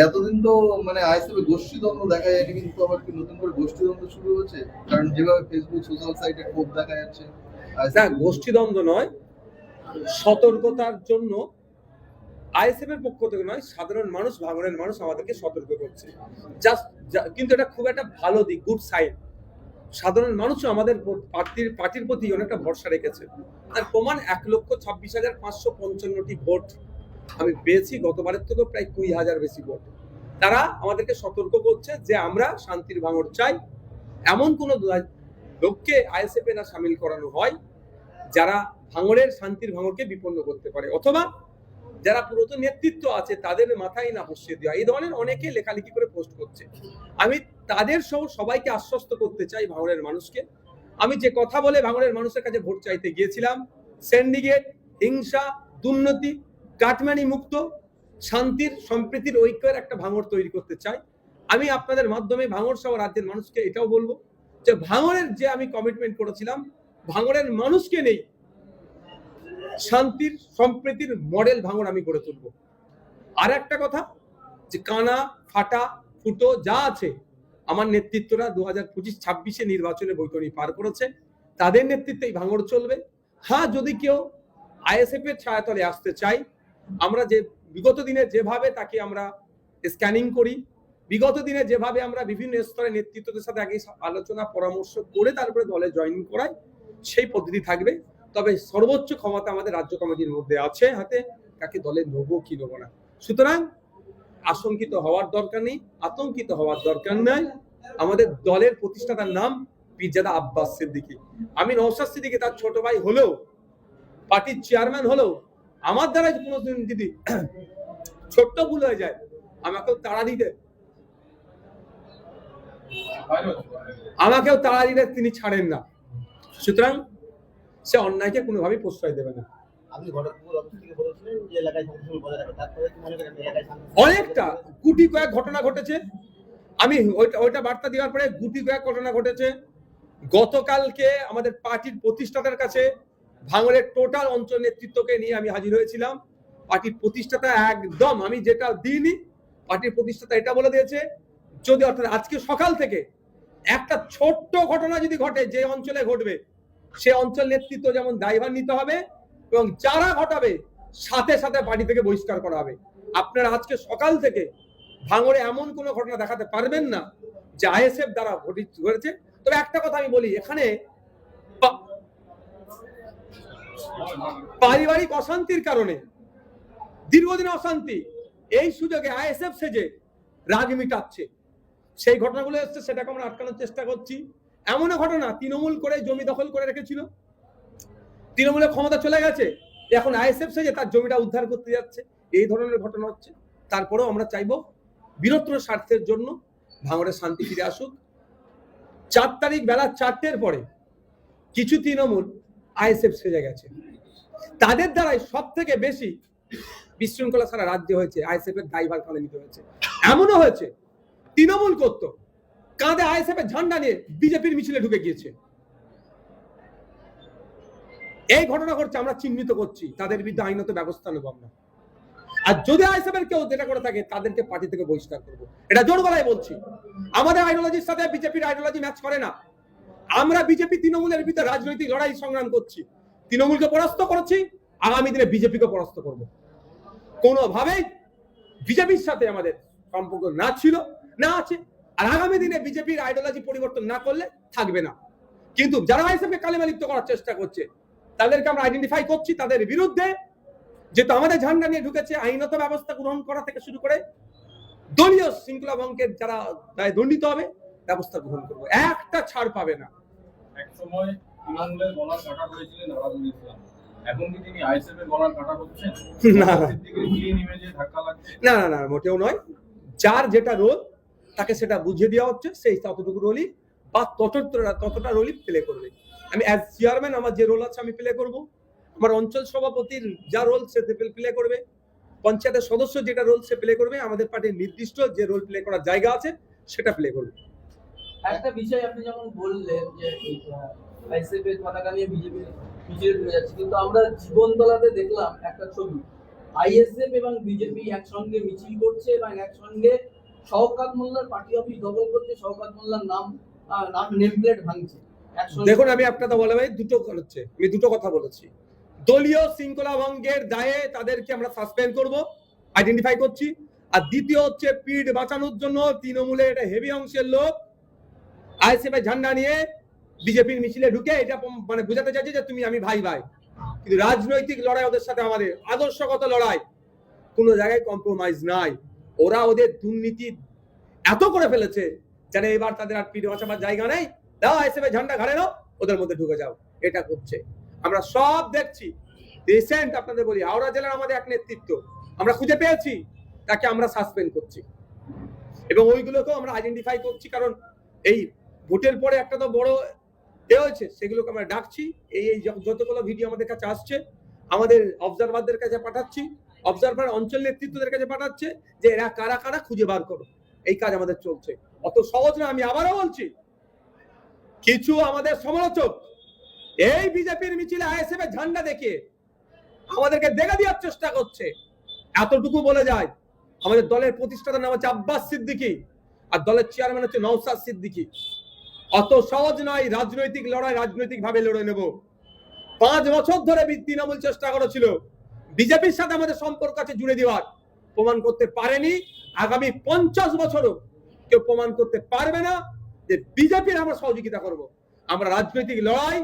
এতদিন তো মানে আইএসএফে গোষ্ঠীদ্বন্দ্ব দেখা যায়নি, কিন্তু আবার কি নতুন করে গোষ্ঠীদ্বন্দ্ব শুরু হয়েছে? কারণ যেভাবে ফেসবুক সোশ্যাল সাইটে ক্ষোভ দেখা যাচ্ছে। না, গোষ্ঠীদ্বন্দ্ব নয়, সতর্কতার জন্য আইএসএফ এর পক্ষ থেকে নয়, সাধারণ মানুষ, ভাঙড়ের মানুষ আমাদেরকে সতর্ক করছে। জাস্ট, কিন্তু এটা খুব একটা ভালো দিক, গুড সাইড। সাধারণ মানুষও আমাদের পার্টির প্রতি অনেকটা ভরসা রেখেছে। তার প্রমাণ 1,26,555টি ভোট আমি পেয়েছি, গতবারের থেকে প্রায় 20,000 বেশি ভোট। তারা আমাদেরকে সতর্ক করছে যে আমরা শান্তির ভাঙড় চাই, এমন কোন লোককে আইএসএফ এ না সামিল করানো হয় যারা ভাঙড়ের শান্তির ভাঙড়কে বিপন্ন করতে পারে, অথবা যারা পুরাতন নেতৃত্ব আছে তাদের মাথায় না বসিয়ে দেওয়া। এই ধরনের অনেকে লেখালেখি করে পোস্ট করছে। আমি তাদের সহ সবাইকে আশ্বস্ত করতে চাই, ভাঙড়ের মানুষকে। আমি যে কথা বলে ভাঙড়ের মানুষের কাছে ভোট চাইতে গিয়েছিলাম, সিন্ডিকেট, হিংসা, দুর্নীতি, কাটমানি মুক্ত, শান্তির, সম্প্রীতির, ঐক্যের একটা ভাঙড় তৈরি করতে চাই। আমি আপনাদের মাধ্যমে ভাঙড় সহ রাজ্যের মানুষকে এটাও বলবো যে ভাঙড়ের যে আমি কমিটমেন্ট করেছিলাম, ভাঙড়ের মানুষকে নেই শান্তির, সম্প্রীতির মডেল ভাঙড় আমি গড়ে তুলব। আর একটা কথা, যে কানা, ফাটা, ফুটো যা আছে, আমার নেতৃত্বরা 2025-26 নির্বাচনে বৈতরণী পার করেছে, তাদের নেতৃত্বেই ভাঙড় চলবে। হ্যাঁ, যদি কেউ আইএসএফ এর ছায়াতলে আসতে চাই, আমরা যে বিগত দিনে যেভাবে তাকে আমরা স্ক্যানিং করি, বিগত দিনে যেভাবে আমরা বিভিন্ন স্তরের নেতৃত্বদের সাথে আগে আলোচনা পরামর্শ করে তারপরে দলে জয়েন করাই, সেই পদ্ধতি থাকবে। তবে সর্বোচ্চ ক্ষমতা আমাদের রাজ্য কমিটির মধ্যে আছে হাতে, কাকে দলে নেবো কি নেবো না। সুতরাং আশঙ্কিত হওয়ার দরকার নেই, আতঙ্কিত হওয়ার দরকার নাই। আমাদের দলের প্রতিষ্ঠাতার নাম পীরজাদা আব্বাস সিদ্দিকী। আমি নওশাদ সিদ্দিকী তার ছোট ভাই হলেও, পার্টির চেয়ারম্যান হলেও, আমার দ্বারা কোনোদিন যদি ছোট্ট ভুল হয়ে যায়, আমাকেও তাড়া দিতে তিনি ছাড়েন না। সুতরাং সে অন্যায়কে কোনোভাবেই প্রশ্রয় দেবে না। অনেকটা গুটি কয়েক ঘটনা ঘটেছে, আমি ওইটা বার্তা দেওয়ার পরে গুটি কয়েক ঘটনা ঘটেছে। গতকালকে আমাদের পার্টির প্রতিষ্ঠাতার কাছে ভাঙড়ের টোটাল অঞ্চল নেতৃত্বকে নিয়ে আমি হাজির হয়েছিলাম। পার্টির প্রতিষ্ঠাতা একদম, আমি যেটা দিইনি, পার্টির প্রতিষ্ঠাতা এটা বলে দিয়েছে, যদি অর্থাৎ আজকে সকাল থেকে একটা ছোট্ট ঘটনা যদি ঘটে, যে অঞ্চলে ঘটবে, সে অঞ্চল নেতৃত্ব যেমন দায়ভার নিতে হবে, এবং যারা ঘটাবে সাথে সাথে পার্টি থেকে বহিষ্কার করা হবে। আপনারা আজকে সকাল থেকে ভাঙড়ে এমন কোনো ঘটনা দেখাতে পারবেন না যে আইএসএফ দ্বারা ঘটেছে। তবে একটা কথা আমি বলি, এখানে পারিবারিক অশান্তির কারণে, দীর্ঘদিন অশান্তি, এই সুযোগে আইএসএফ সেজে রাগ মিটাচ্ছে, সেই ঘটনাগুলো এসছে, সেটাকে আমরা আটকানোর চেষ্টা করছি। এমনও ঘটনা, তৃণমূল করে জমি দখল করে রেখেছিল, তৃণমূলের ক্ষমতা চলে গেছে, এখন আইএসএফ সেজে তার জমিটা উদ্ধার করতে যাচ্ছে, এই ধরনের ঘটনা হচ্ছে। তারপরেও আমরা চাইবো বৃহত্তর স্বার্থের জন্য ভাঙড়ে শান্তি ফিরে আসুক। 4 তারিখ বেলা 4টের পরে কিছু তৃণমূল আইএসএফ সেজে গেছে, তাদের দ্বারাই সব থেকে বেশি বিশৃঙ্খলা সারা রাজ্যে হয়েছে, আইএসএফ এর দায়ভার কাঁধে নিতে হয়েছে। এমনও হয়েছে তৃণমূল করত কাঁধে আইএসএফ এর ঝান্ডা নিয়ে বিজেপির মিছিলে ঢুকে গিয়েছে। এই ঘটনা ঘটছে, আমরা চিহ্নিত করছি, তাদের বিরুদ্ধে আইনত ব্যবস্থা নেব আমরা। আর যদি আইএসএফ এর কেউ যেটা করে থাকে, তাদেরকে পার্টি থেকে বহিষ্কার করবো, এটা জোর গলায় বলছি। আমাদের আইডিওলজির সাথে বিজেপির আইডিওলজি ম্যাচ করে না। আমরা বিজেপি তৃণমূলের বিরুদ্ধে রাজনৈতিক লড়াই সংগ্রাম করছি, তৃণমূলকে পরাস্ত করেছি, আগামী দিনে বিজেপিকে পরাস্ত করব। কোনোভাবেই বিজেপির সাথে আমাদের সম্পর্ক না ছিল, না আছে, আর আগামী দিনে বিজেপির আইডিওলজি পরিবর্তন না করলে থাকবে না। কিন্তু যারা আইএসএফকে কালিমা লিপ্ত করার চেষ্টা করছে, তাদেরকে আমরা আইডেন্টিফাই করছি, তাদের বিরুদ্ধে যেহেতু আমাদের ঝান্ডা নিয়ে ঢুকেছে, আইনত ব্যবস্থা গ্রহণ করা থেকে শুরু করে দলীয় শৃঙ্খলা ভঙ্গের যারা দণ্ডিত হবে, ব্যবস্থা গ্রহণ করবো, একটা ছাড় পাবে না। এক সময় তৃণমূলের গলার কাটা হয়েছিলেন নারাজুল ইসলাম, এখন কি তিনি আইএসএফ এর গলার কাটা হচ্ছেন? না না না, মোটেও নয়। যার যেটা রোল তাকে সেটা বুঝিয়ে দেওয়া হচ্ছে, সেই ততটুকু রোলই বা ততটা রোলই প্লে করবে। আমি অ্যাজ চেয়ারম্যান আমার যে রোল আছে আমি প্লে করব, আমার অঞ্চল সভাপতির যা রোল সে প্লে করবে, পঞ্চায়েতের সদস্য যেটা রোল সে প্লে করবে, আমাদের পার্টির নির্দিষ্ট যে রোল প্লে করার জায়গা আছে সেটা প্লে করবে। একটা বিষয় আপনি যখন বললেন যে আইএসএফ এর পতাকা নিয়ে বিজেপি মিছিল হয়ে যাচ্ছে, কিন্তু আমরা জীবনতলাতে দেখলাম একটা ছবি আইএসএফ এবং বিজেপি একসঙ্গে মিছিল করছে এবং একসঙ্গে শওকত মোল্লার পার্টি অফিস দখল করছে, শওকত মোল্লার নাম নেম প্লেট ভাঙছে একসঙ্গে। দেখুন, আমি একটা কথা বলে ভাই, আমি দুটো কথা বলেছি। দলীয় শৃঙ্খলা ভঙ্গের দায়ে তাদেরকে আমরা সাসপেন্ড করব, আইডেন্টিফাই করছি। আর দ্বিতীয় হচ্ছে পিঠ বাঁচানোর জন্য তৃণমূলের একটা হেভি অংশের লোক আইএসএফ এর ঝান্ডা নিয়ে বিজেপির মিছিলে ঢুকে এটা মানে বোঝাতে চাইছে যে তুমি আমি ভাই ভাই। কিন্তু রাজনৈতিক লড়াই ওদের সাথে আমাদের আদর্শগত লড়াই, কোনো জায়গায় কম্প্রোমাইজ নাই। ওরা ওদের দুর্নীতি এত করে ফেলেছে যেন এবার তাদের আর পিঠ বাঁচাবার জায়গা নেই। দাও আইএসএফ এর ঝান্ডা ঘাড়ে নাও, ওদের মধ্যে ঢুকে যাও। এটা করছে, আমরা সব দেখছি। রিসেন্ট আপনাদের বলি, হাওড়া জেলার আমাদের এক নেতৃত্ব আমরা খুঁজে পেয়েছি, তাকে আমরা সাসপেন্ড করছি এবং ওইগুলোকেও আমরা আইডেন্টিফাই করছি। কারণ এই ভোটের পরে একটা তো বড় হয়েছে, সেগুলোকে আমরা ডাকছি। এই যতগুলো ভিডিও আমাদের কাছে আসছে, আমাদের অবজারভারদের কাছে পাঠাচ্ছি, অবজারভার অঞ্চল নেতৃত্বদের কাছে পাঠাচ্ছে যে এরা কারা কারা খুঁজে বার করো। এই কাজ আমাদের চলছে, অত সহজ না। আমি আবারও বলছি, কিছু আমাদের সমালোচক এই বিজেপির মিছিলে আইএসএফ এর ঝান্ডা দেখিয়ে আমাদেরকে দেখা দেওয়ার চেষ্টা করছে। এতটুকু বলে যায়, আমাদের দলের প্রতিষ্ঠাতার নাম হচ্ছে আব্বাস সিদ্দিকী আর দলের চেয়ারম্যান হচ্ছে নওশাদ সিদ্দিকী। অত সহজ নয় রাজনৈতিক লড়াই, রাজনৈতিক ভাবে লড়ে নেব। 5 বছর ধরে তৃণমূল চেষ্টা করেছিল বিজেপির সাথে আমাদের সম্পর্ক আছে জুড়ে দেওয়ার, প্রমাণ করতে পারেনি। আগামী 50 বছরও কেউ প্রমাণ করতে পারবে না যে বিজেপির আমরা সহযোগিতা করব। আমরা রাজনৈতিক লড়াই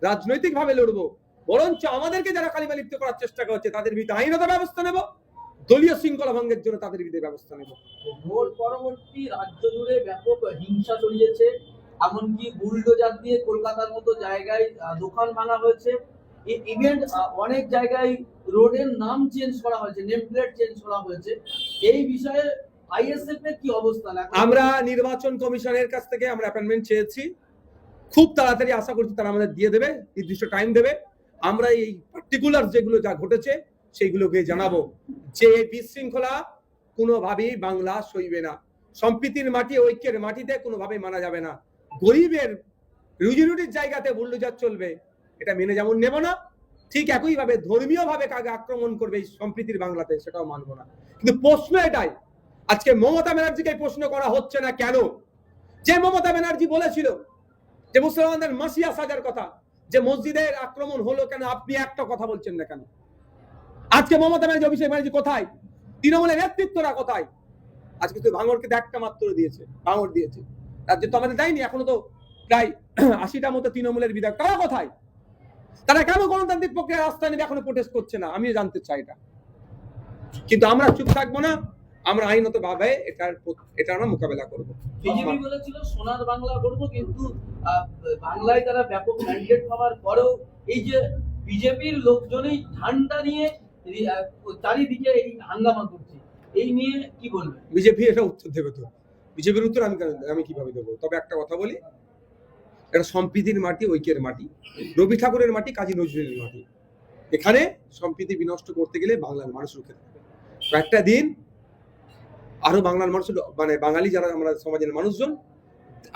রাজনৈতিক ভাবে লড়বো, বরঞ্চ আমাদেরকে যারা কালিমা লিপ্ত করার চেষ্টা করছে তাদের বিরুদ্ধে আইনত ব্যবস্থা নেব, দলীয় শৃঙ্খলা ভঙ্গের জন্য তাদের বিরুদ্ধে ব্যবস্থা নেব। ভোট পরবর্তী রাজ্য জুড়ে ব্যাপক হিংসা ছড়িয়েছে, এমনকি বুলডোজার দিয়ে কলকাতার মতো জায়গায় দোকান ভাঙা হয়েছে। ইভেন্ট অনেক জায়গায় রোডের নাম চেঞ্জ করা হয়েছে, নেম প্লেট চেঞ্জ করা হয়েছে। এই বিষয়ে আইএসএফ এর কি অবস্থান? আমরা নির্বাচন কমিশনের কাছ থেকে আমরা অ্যাপয়েন্টমেন্ট চেয়েছি, খুব তাড়াতাড়ি আশা করছি তারা আমাদের দিয়ে দেবে, নির্দিষ্ট টাইম দেবে। আমরা এই পার্টিকুলার যেগুলো যা ঘটেছে সেইগুলোকে জানাবো যে বিশৃঙ্খলা কোনোভাবেই বাংলা সইবে না। সম্প্রীতির মাটি, ঐক্যের মাটিতে কোনোভাবেই মানা যাবে না। গরিবের রুজি রুটির জায়গাতে বুলডোজার চলবে, এটা মেনে যেমন নেব না, ঠিক একই ভাবে ধর্মীয় ভাবে কাকে আক্রমণ করবে এই সম্প্রীতির বাংলাতে, সেটাও মানবো না। কিন্তু প্রশ্ন এটাই, আজকে মমতা ব্যানার্জিকে প্রশ্ন করা হচ্ছে না কেন? যে মমতা ব্যানার্জি বলেছিল যে মুসলমানদের মাসিয়া সাজার কথা, যে মসজিদের আক্রমণ হলো কেন, আপনি একটা কথা বলছেন না কেন? আজকে মমতা ব্যানার্জি, অভিষেক ব্যানার্জি কোথায়? তৃণমূলের নেতৃত্বরা কোথায়? আজকে তো ভাঙড়কে একটা মাত্র দিয়েছে, ভাঙড় দিয়েছে, রাজ্যে তো আমাদের দেয়নি। এখনো তো প্রায় 80টা মতো তৃণমূলের বিধায়ক, তারা কোথায়? তারা কেন গণতান্ত্রিক প্রক্রিয়ার রাস্তা নিয়ে এখনো প্রোটেস্ট করছে না? আমিও জানতে চাই এটা। কিন্তু আমরা চুপ থাকবো না, আমরা আইনত ভাবে এটা আমরা মোকাবেলা করবো। বিজেপি বলেছিল সোনার বাংলা করবো, কিন্তু বাংলায় তারা ব্যাপক ম্যান্ডেট পাওয়ার পরেও এই যে বিজেপির লোকজনই ঝান্ডা নিয়ে চারিদিকে এই হাঙ্গামা করছে, এই নিয়ে কি বলবেন? বিজেপি এটা উত্তর দেবে তো, বিজেপির উত্তর আমি কিভাবে দেবো? তবে একটা কথা বলি, এটা সম্প্রীতির মাটি, ঐক্যের মাটি, রবি ঠাকুরের মাটি, কাজী নজরুলের মাটি। এখানে সম্প্রীতি বিনষ্ট করতে গেলে বাংলার মানুষ রুখে থাকবে। একটা দিন আরো বাংলার মানুষ, মানে বাঙালি যারা আমরা সমাজের মানুষজন,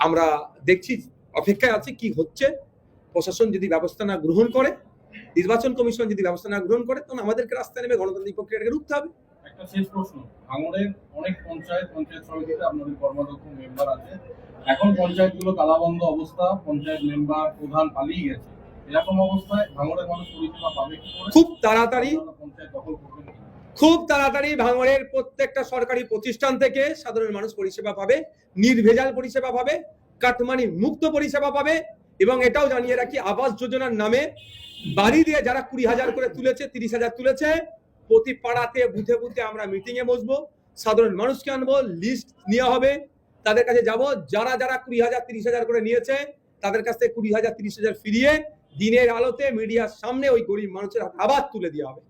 আমরা দেখছি, অপেক্ষায় আছি কি হচ্ছে। প্রশাসন যদি ব্যবস্থা না গ্রহণ করে, নির্বাচন কমিশন যদি ব্যবস্থা না গ্রহণ করে, তখন আমাদেরকে রাস্তায় নেমে গণতান্ত্রিক প্রক্রিয়াটাকে রুখতে হবে। একটা শেষ প্রশ্ন, ভাঙড়ের অনেক পঞ্চায়েত সমিতিতে আপনাদের কর্মাধ্যক্ষ মেম্বার আছে, এখন পঞ্চায়েতগুলো তালাবন্ধ অবস্থা, পঞ্চায়েত মেম্বার প্রধান পালিয়ে গেছে, এরকম অবস্থায় ভাঙড়ের মানুষ পরিষেবা পাবে কি করে? খুব তাড়াতাড়ি পঞ্চায়েত দখল করবেন কি? খুব তাড়াতাড়ি ভাঙড়ের প্রত্যেকটা সরকারি প্রতিষ্ঠান থেকে সাধারণ মানুষ পরিষেবা পাবে, নির্ভেজাল পরিষেবা পাবে, কাটমানি মুক্ত পরিষেবা পাবে। এবং এটাও জানিয়ে রাখি, আবাস যোজনার নামে বাড়ি দিয়ে যারা 20,000 করে তুলেছে, 30,000 তুলেছে, প্রতি পাড়াতে বুথে বুথে আমরা মিটিং এ বসবো, সাধারণ মানুষকে আনবো, লিস্ট নেওয়া হবে, তাদের কাছে যাব, যারা যারা 20,000 30,000 করে নিয়েছে তাদের কাছ থেকে 20,000 30,000 ফিরিয়ে দিনের আলোতে মিডিয়ার সামনে ওই গরিব মানুষের আবার তুলে দেওয়া হবে।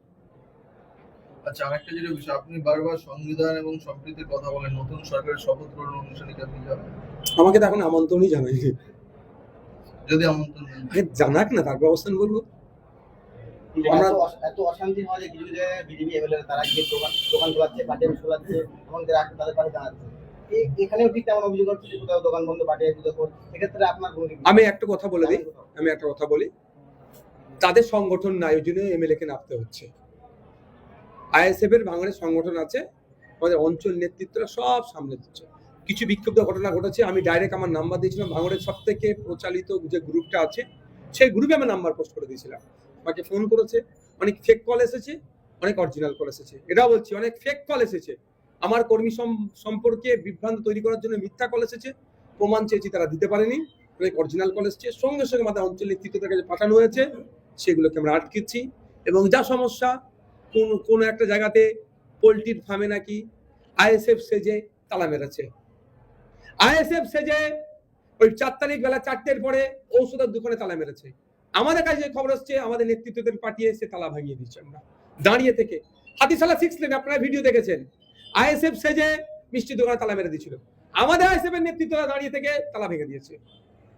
আচ্ছা, আরেকটা যেটা বিষয়, আপনি বারবার সংবিধান এবং সম্প্রীতির কথা বলেন, নতুন সরকারের শপথ গ্রহণ অনুষ্ঠানে কি আপনি যাবেন? আমাকে তো এখন আমন্ত্রণই জানাইনি। যদি আমন্ত্রণ দেন। জানাক না, তারপর অবস্থান বলবো। আমরা এত অশান্তি হয় যে কিছু কিছু জায়গায় বিজেপি এমএলএ তারা গিয়ে দোকান খোলাচ্ছে, পার্টি অফিস খোলাচ্ছে এবং তাদের পাশে দাঁড়াচ্ছে। এখানেও ঠিক তেমন অভিযোগ হচ্ছে যে কোথাও দোকান বন্ধ, পার্টি অফিস দখল। সেক্ষেত্রে আপনার আমি একটা কথা বলি, তাদের সংগঠন নাই, ওই জন্য এমএলএ কে নামতে হচ্ছে। আইএসএফ এর ভাঙড়ের সংগঠন আছে, আমাদের অঞ্চল নেতৃত্বরা সব সামলে দিচ্ছে। কিছু বিক্ষুব্ধ ঘটনা ঘটেছে, আমি ডাইরেক্ট আমার নাম্বার দিয়েছিলাম, ভাঙড়ের সব থেকে প্রচালিত যে গ্রুপটা আছে সেই গ্রুপে আমি নাম্বার পোস্ট করে দিয়েছিলাম। আমাকে ফোন করেছে, অনেক ফেক কল এসেছে, অনেক অরিজিনাল কল এসেছে। এটাও বলছি, অনেক ফেক কল এসেছে, আমার কর্মী সম্পর্কে বিভ্রান্ত তৈরি করার জন্য মিথ্যা কল এসেছে, প্রমাণ চেয়েছি তারা দিতে পারেনি। অনেক অরিজিনাল কল এসেছে, সঙ্গে সঙ্গে আমাদের অঞ্চল নেতৃত্বের কাছে পাঠানো হয়েছে, সেগুলোকে আমরা আটকেছি। এবং যা সমস্যা, কোন একটা জায়গাতে পোলট্রির ফার্মে নাকি আইএসএফ সেজে তালা মেরেছে, আইএসএফ সেজে ওই 4 তারিখ বেলা 4টের পরে ঔষধের দোকানে তালা মেরেছে। আমাদের কাছে খবর হচ্ছে আমাদের নেতৃত্বদের পাঠিয়ে এসে তালা ভাঙিয়ে দিচ্ছে। আমরা দাঁড়িয়ে থেকে হাতিশালা 6 লেন আপনারা ভিডিও দেখেছেন, আইএসএফ সেজে মিষ্টি দোকানে তালা মেরে দিয়েছিল, আমাদের আইএসএফ এর নেতৃত্বরা দাঁড়িয়ে থেকে তালা ভেঙে দিয়েছে।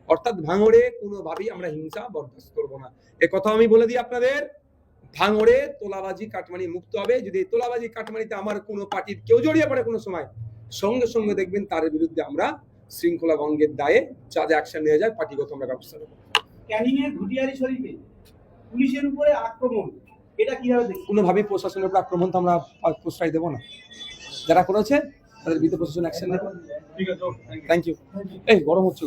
অর্থাৎ ভাঙড়ে কোনোভাবেই আমরা হিংসা বরদাস্ত করবো না, এ কথা আমি বলে দিই আপনাদের। ভাঙড়ে তোলাবাজি কাটমানি মুক্ত হবে। যদি তোলাবাজি কাটমানিতে আমার কোনো পার্টির কেউ জড়িয়ে পড়ে কোনো সময়, সঙ্গে সঙ্গে দেখবেন তার বিরুদ্ধে আমরা শৃঙ্খলা ভঙ্গের দায়ে যা যা অ্যাকশন নেওয়া যায় পার্টিগত আমরা ব্যবস্থা নেব। ক্যানিং এর ঘুটিয়ারি শরীফে পুলিশের উপরে আক্রমণ, এটা কিভাবে দেখছেন? কোনোভাবেই প্রশাসনের উপর আক্রমণ তো আমরা প্রশ্রয় দেবো না, যারা করেছে তাদের বিরুদ্ধে প্রশাসন অ্যাকশন নেবে। ঠিক আছে, থ্যাংক ইউ। Thank you. এই গরম হচ্ছে।